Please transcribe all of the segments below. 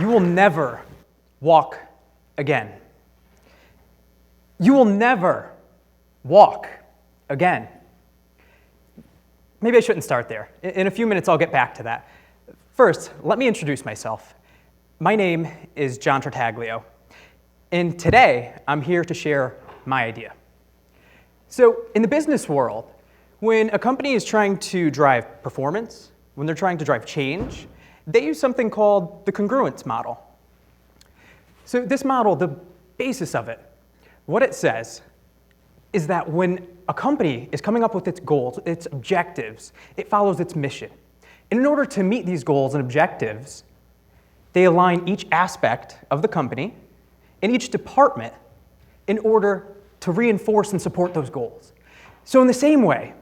You will never walk again. You will never walk again. Maybe I shouldn't start there. In a few minutes, I'll get back to that. First, let me introduce myself. My name is John Tartaglio, and today I'm here to share my idea. So, in the business world, when a company is trying to drive performance, when they're trying to drive change, they use something called the congruence model. So this model, the basis of it, what it says is that when a company is coming up with its goals, its objectives, it follows its mission. And in order to meet these goals and objectives, they align each aspect of the company and each department in order to reinforce and support those goals. So in the same way,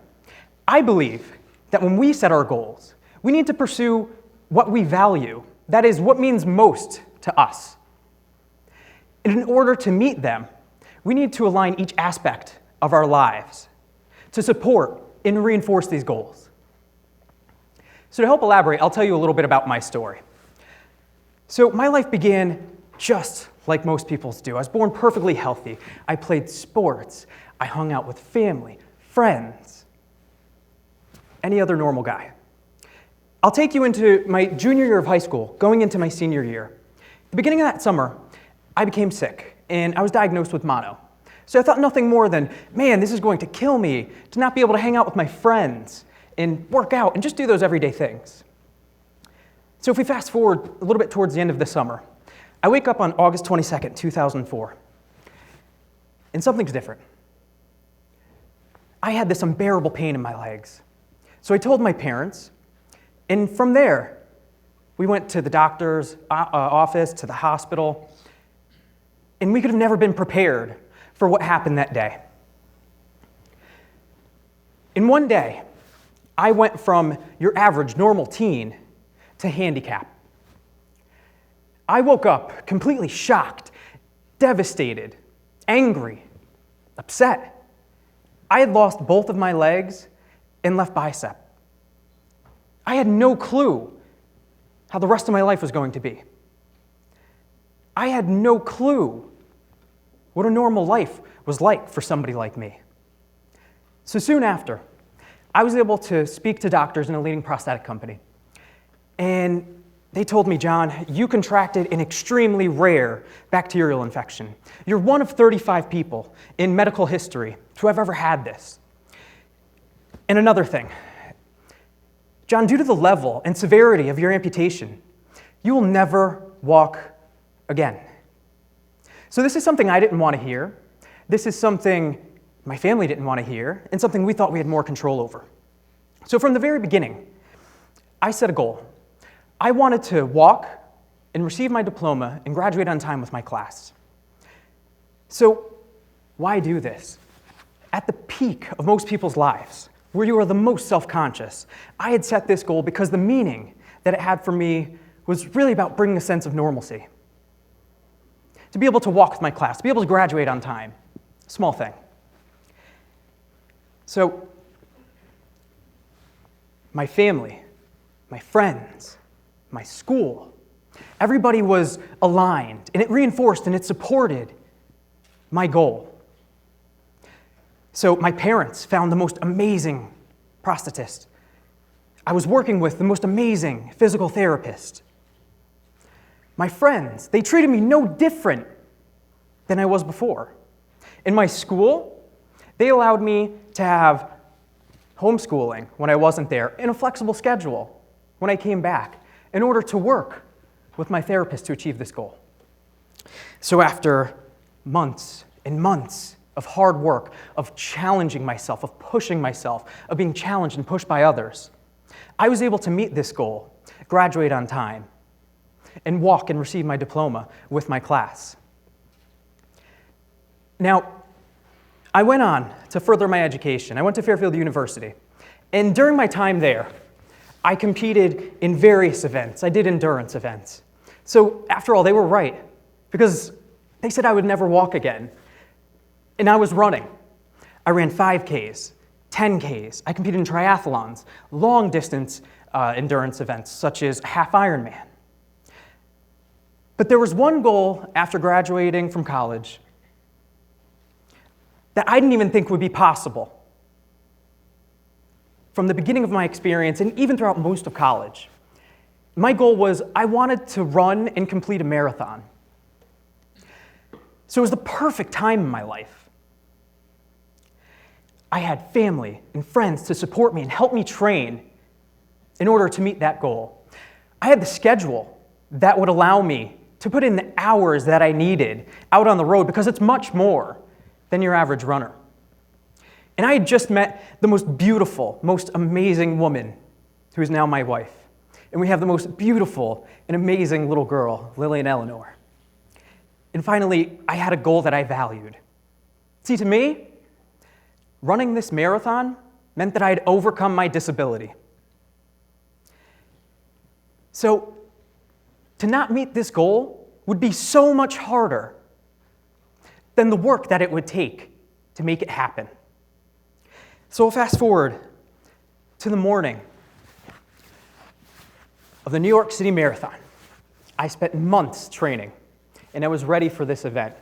I believe that when we set our goals, we need to pursue what we value, that is, what means most to us. And in order to meet them, we need to align each aspect of our lives to support and reinforce these goals. So to help elaborate, I'll tell you a little bit about my story. So my life began just like most people's do. I was born perfectly healthy. I played sports. I hung out with family, friends, any other normal guy. I'll take you into my junior year of high school, going into my senior year. At the beginning of that summer, I became sick, and I was diagnosed with mono. So I thought nothing more than, man, this is going to kill me to not be able to hang out with my friends and work out and just do those everyday things. So if we fast forward a little bit towards the end of the summer, I wake up on August 22nd, 2004, and something's different. I had this unbearable pain in my legs. So I told my parents, and from there, we went to the doctor's office, to the hospital, and we could have never been prepared for what happened that day. In one day, I went from your average normal teen to handicap. I woke up completely shocked, devastated, angry, upset. I had lost both of my legs and left bicep. I had no clue how the rest of my life was going to be. I had no clue what a normal life was like for somebody like me. So soon after, I was able to speak to doctors in a leading prosthetic company. And they told me, John, you contracted an extremely rare bacterial infection. You're one of 35 people in medical history to have ever had this. And another thing, John, due to the level and severity of your amputation, you will never walk again. So this is something I didn't want to hear. This is something my family didn't want to hear, and something we thought we had more control over. So from the very beginning, I set a goal. I wanted to walk and receive my diploma and graduate on time with my class. So why do this? At the peak of most people's lives, where you are the most self-conscious, I had set this goal because the meaning that it had for me was really about bringing a sense of normalcy. To be able to walk with my class, to be able to graduate on time. Small thing. So, my family, my friends, my school, everybody was aligned, and it reinforced and it supported my goal. So my parents found the most amazing prosthetist. I was working with the most amazing physical therapist. My friends, they treated me no different than I was before. In my school, they allowed me to have homeschooling when I wasn't there and a flexible schedule when I came back in order to work with my therapist to achieve this goal. So after months and months of hard work, of challenging myself, of pushing myself, of being challenged and pushed by others, I was able to meet this goal, graduate on time, and walk and receive my diploma with my class. Now, I went on to further my education. I went to Fairfield University, and during my time there, I competed in various events. I did endurance events. So after all, they were right, because they said I would never walk again. And I was running. I ran 5Ks, 10Ks. I competed in triathlons, long-distance endurance events, such as half Ironman. But there was one goal after graduating from college that I didn't even think would be possible. From the beginning of my experience, and even throughout most of college, my goal was I wanted to run and complete a marathon. So it was the perfect time in my life. I had family and friends to support me and help me train in order to meet that goal. I had the schedule that would allow me to put in the hours that I needed out on the road, because it's much more than your average runner. And I had just met the most beautiful, most amazing woman who is now my wife. And we have the most beautiful and amazing little girl, Lily and Eleanor. And finally, I had a goal that I valued. See, to me, running this marathon meant that I had overcome my disability. So, to not meet this goal would be so much harder than the work that it would take to make it happen. So we'll fast forward to the morning of the New York City Marathon. I spent months training, and I was ready for this event.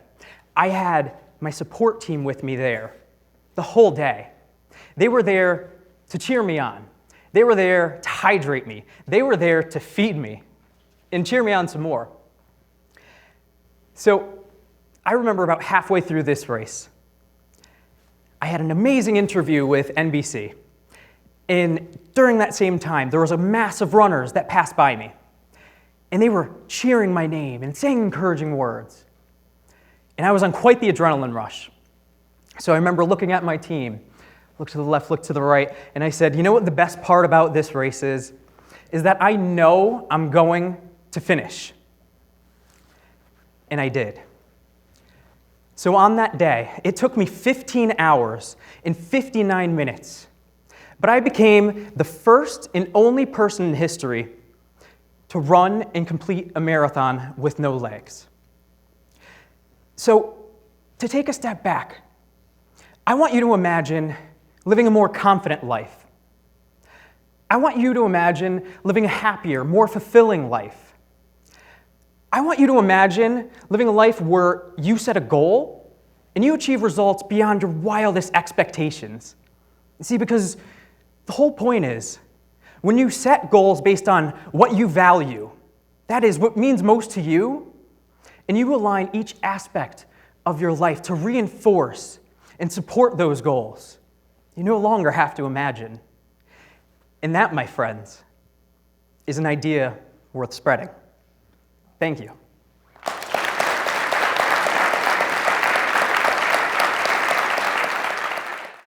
I had my support team with me there the whole day. They were there to cheer me on. They were there to hydrate me. They were there to feed me and cheer me on some more. So I remember about halfway through this race, I had an amazing interview with NBC. And during that same time, there was a mass of runners that passed by me. And they were cheering my name and saying encouraging words. And I was on quite the adrenaline rush. So I remember looking at my team, look to the left, look to the right, and I said, you know what the best part about this race is that I know I'm going to finish. And I did. So on that day, it took me 15 hours and 59 minutes, but I became the first and only person in history to run and complete a marathon with no legs. So, to take a step back, I want you to imagine living a more confident life. I want you to imagine living a happier, more fulfilling life. I want you to imagine living a life where you set a goal and you achieve results beyond your wildest expectations. You see, because the whole point is, when you set goals based on what you value, that is what means most to you, and you align each aspect of your life to reinforce and support those goals, you no longer have to imagine. And that, my friends, is an idea worth spreading. Thank you.